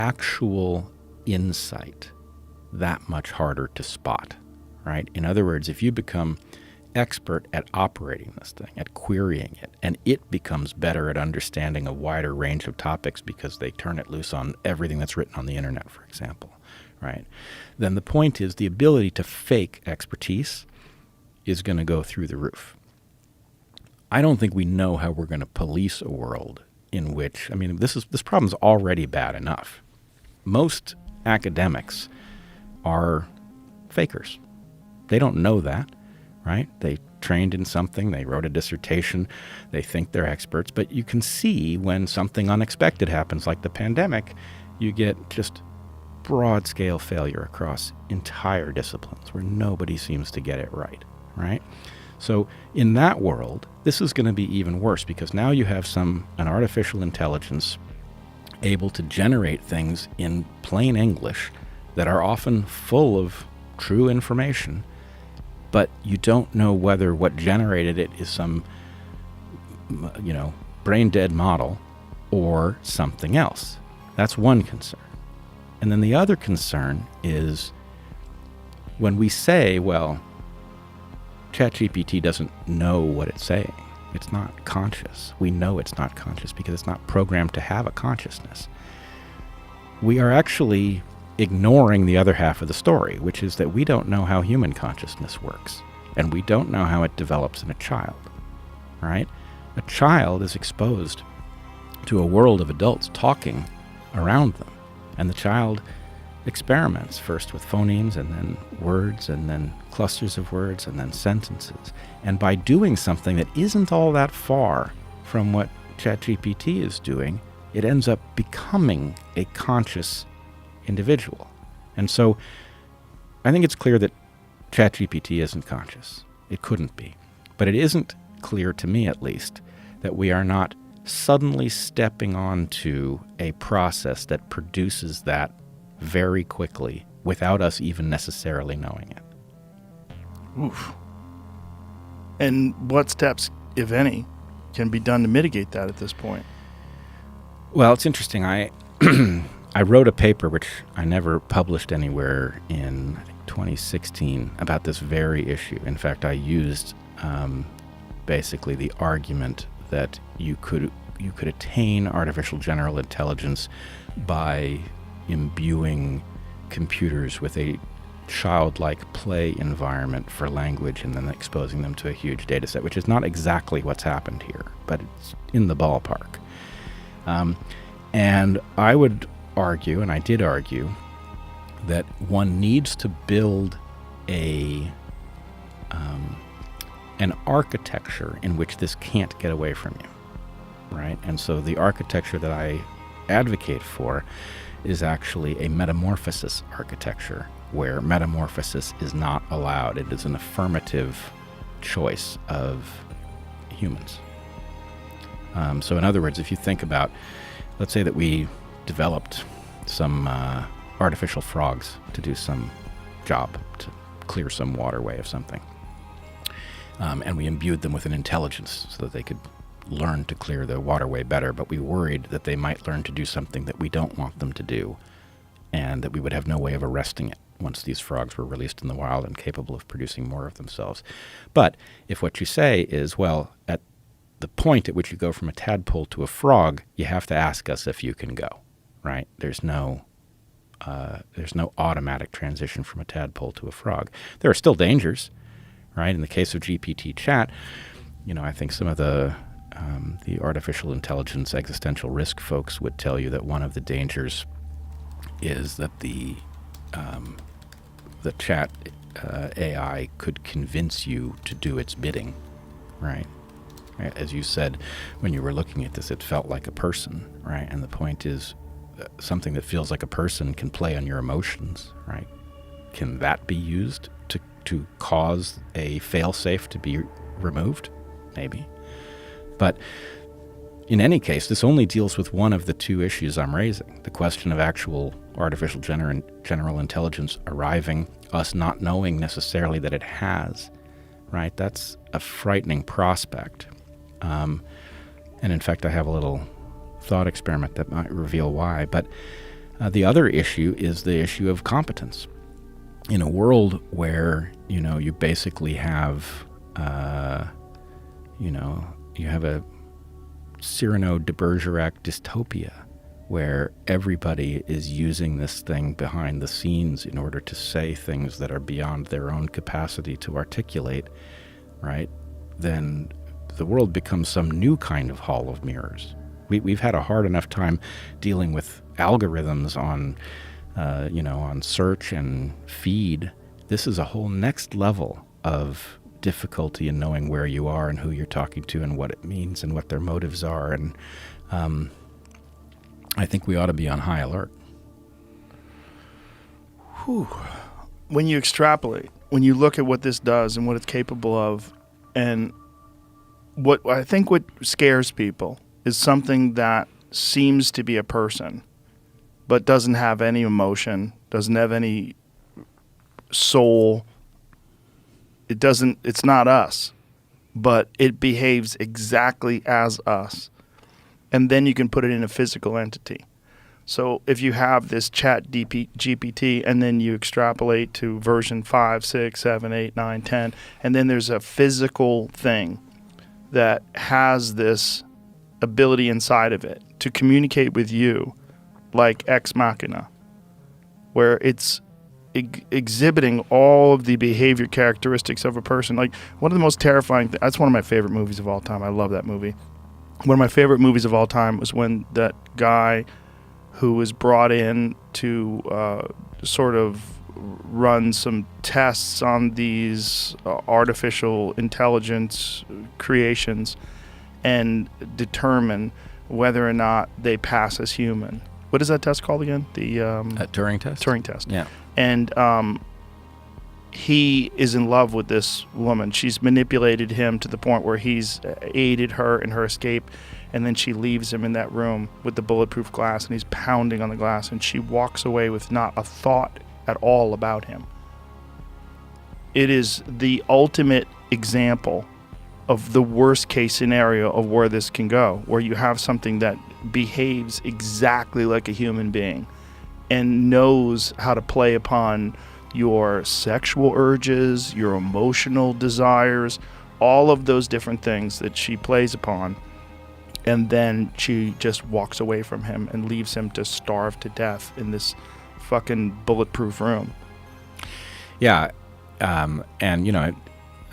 actual insight that much harder to spot, right? In other words, if you become expert at operating this thing, at querying it, and it becomes better at understanding a wider range of topics because they turn it loose on everything that's written on the internet, for example, right? Then the point is the ability to fake expertise is going to go through the roof. I don't think we know how we're going to police a world in which, I mean, this problem's already bad enough. Most academics are fakers. They don't know that, right? They trained in something, they wrote a dissertation, they think they're experts, but you can see when something unexpected happens, like the pandemic, you get just broad-scale failure across entire disciplines where nobody seems to get it right, right? So in that world, this is going to be even worse because now you have an artificial intelligence able to generate things in plain English that are often full of true information, but you don't know whether what generated it is some, brain-dead model or something else. That's one concern. And then the other concern is when we say, well, Chatgpt doesn't know what it's saying. It's not conscious. We know it's not conscious because it's not programmed to have a consciousness. We are actually ignoring the other half of the story, which is that we don't know how human consciousness works, and we don't know how it develops in a child, right? A child is exposed to a world of adults talking around them, and the child experiments first with phonemes and then words and then clusters of words and then sentences. And by doing something that isn't all that far from what ChatGPT is doing, it ends up becoming a conscious individual. And so I think it's clear that ChatGPT isn't conscious. It couldn't be. But it isn't clear, to me at least, that we are not suddenly stepping onto a process that produces that very quickly without us even necessarily knowing it. Oof. And what steps, if any, can be done to mitigate that at this point? Well, it's interesting. I wrote a paper, which I never published anywhere, in 2016 about this very issue. In fact, I used basically the argument that you could attain artificial general intelligence by imbuing computers with a childlike play environment for language and then exposing them to a huge data set, which is not exactly what's happened here, but it's in the ballpark. And I would argue, and I did argue, that one needs to build an architecture in which this can't get away from you, right? And so the architecture that I advocate for is actually a metamorphosis architecture, where metamorphosis is not allowed. It is an affirmative choice of humans. So in other words, if you think about, let's say that we developed some artificial frogs to do some job, to clear some waterway of something, and we imbued them with an intelligence so that they could learn to clear the waterway better, but we worried that they might learn to do something that we don't want them to do, and that we would have no way of arresting it once these frogs were released in the wild and capable of producing more of themselves. But if what you say is, well, at the point at which you go from a tadpole to a frog, you have to ask us if you can go, right? There's no automatic transition from a tadpole to a frog. There are still dangers, right? In the case of GPT chat, I think some of the artificial intelligence existential risk folks would tell you that one of the dangers is that the chat AI could convince you to do its bidding, right? As you said, when you were looking at this, it felt like a person, right? And the point is, something that feels like a person can play on your emotions, right? Can that be used to cause a fail-safe to be removed? Maybe. But in any case, this only deals with one of the two issues I'm raising, the question of actual artificial general intelligence arriving, us not knowing necessarily that it has, right? That's a frightening prospect. And in fact, I have a little thought experiment that might reveal why. But The other issue is the issue of competence. In a world where, you basically have, you have a Cyrano de Bergerac dystopia where everybody is using this thing behind the scenes in order to say things that are beyond their own capacity to articulate, right? Then the world becomes some new kind of hall of mirrors. We've had a hard enough time dealing with algorithms on, on search and feed. This is a whole next level of difficulty in knowing where you are and who you're talking to and what it means and what their motives are. And I think we ought to be on high alert. Whew. When you extrapolate, when you look at what this does and what it's capable of, and what I think what scares people is something that seems to be a person, but doesn't have any emotion, doesn't have any soul. It's not us, but it behaves exactly as us. And then you can put it in a physical entity. So if you have this Chatgpt and then you extrapolate to version 5, 6, 7, 8, 9, 10, and then there's a physical thing that has this ability inside of it to communicate with you like Ex Machina, where it's exhibiting all of the behavior characteristics of a person. Like, one of the most terrifying that's one of my favorite movies of all time. I love that movie. One of my favorite movies of all time was when that guy who was brought in to sort of run some tests on these artificial intelligence creations and determine whether or not they pass as human. What is that test called again? The Turing test? Turing test. Yeah. And he is in love with this woman. She's manipulated him to the point where he's aided her in her escape, and then she leaves him in that room with the bulletproof glass, and he's pounding on the glass, and she walks away with not a thought at all about him. It is the ultimate example of the worst case scenario of where this can go, where you have something that behaves exactly like a human being and knows how to play upon your sexual urges, your emotional desires, all of those different things that she plays upon. And then she just walks away from him and leaves him to starve to death in this fucking bulletproof room. Yeah. And,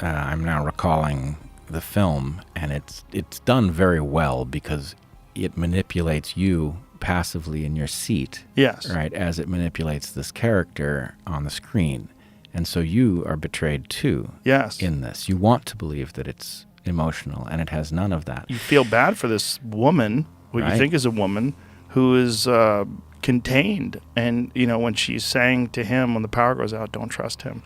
I'm now recalling the film, and it's done very well because it manipulates you passively in your seat. Yes. Right, as it manipulates this character on the screen. And so you are betrayed too. Yes. In this. You want to believe that it's emotional, and it has none of that. You feel bad for this woman, what you think is a woman, who is contained. And, when she's saying to him when the power goes out, don't trust him.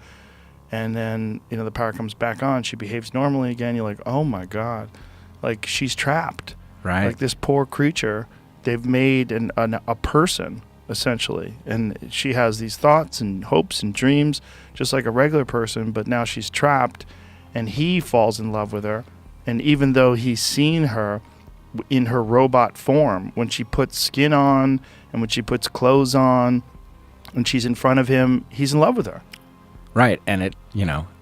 And then, the power comes back on, she behaves normally again. You're like, oh my God. Like, she's trapped. Right. Like, this poor creature, they've made a person, essentially. And she has these thoughts and hopes and dreams, just like a regular person, but now she's trapped, and he falls in love with her. And even though he's seen her in her robot form, when she puts skin on and when she puts clothes on, when she's in front of him, he's in love with her. Right. And it,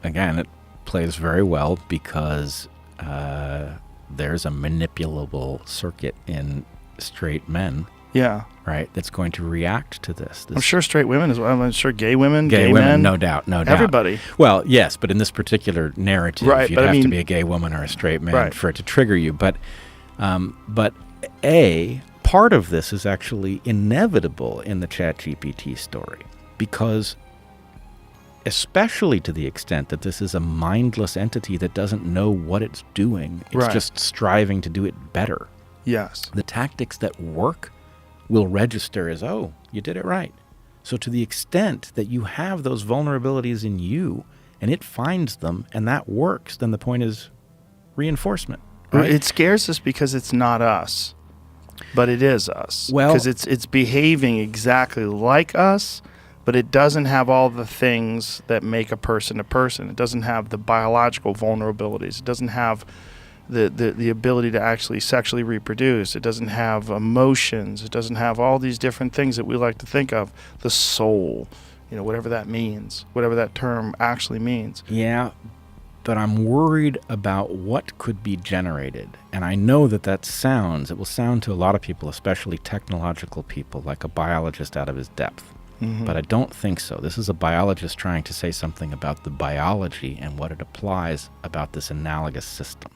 again, it plays very well because there's a manipulable circuit in straight men. Yeah. Right. That's going to react to this. I'm sure straight women as well. I'm sure gay women, gay women, men, no doubt. Everybody. Well, yes, but in this particular narrative, right, you'd have to be a gay woman or a straight man for it to trigger you. But part of this is actually inevitable in the ChatGPT story, because especially to the extent that this is a mindless entity that doesn't know what it's doing. It's just striving to do it better. Yes. The tactics that work will register as, oh, you did it right. So to the extent that you have those vulnerabilities in you and it finds them and that works, then the point is reinforcement. Right? It scares us because it's not us, but it is us. Well, because it's behaving exactly like us, but it doesn't have all the things that make a person a person. It doesn't have the biological vulnerabilities. It doesn't have the ability to actually sexually reproduce. It doesn't have emotions. It doesn't have all these different things that we like to think of. The soul, whatever that means, whatever that term actually means. Yeah, but I'm worried about what could be generated. And I know it will sound to a lot of people, especially technological people, like a biologist out of his depth. Mm-hmm. But I don't think so. This is a biologist trying to say something about the biology and what it applies about this analogous system.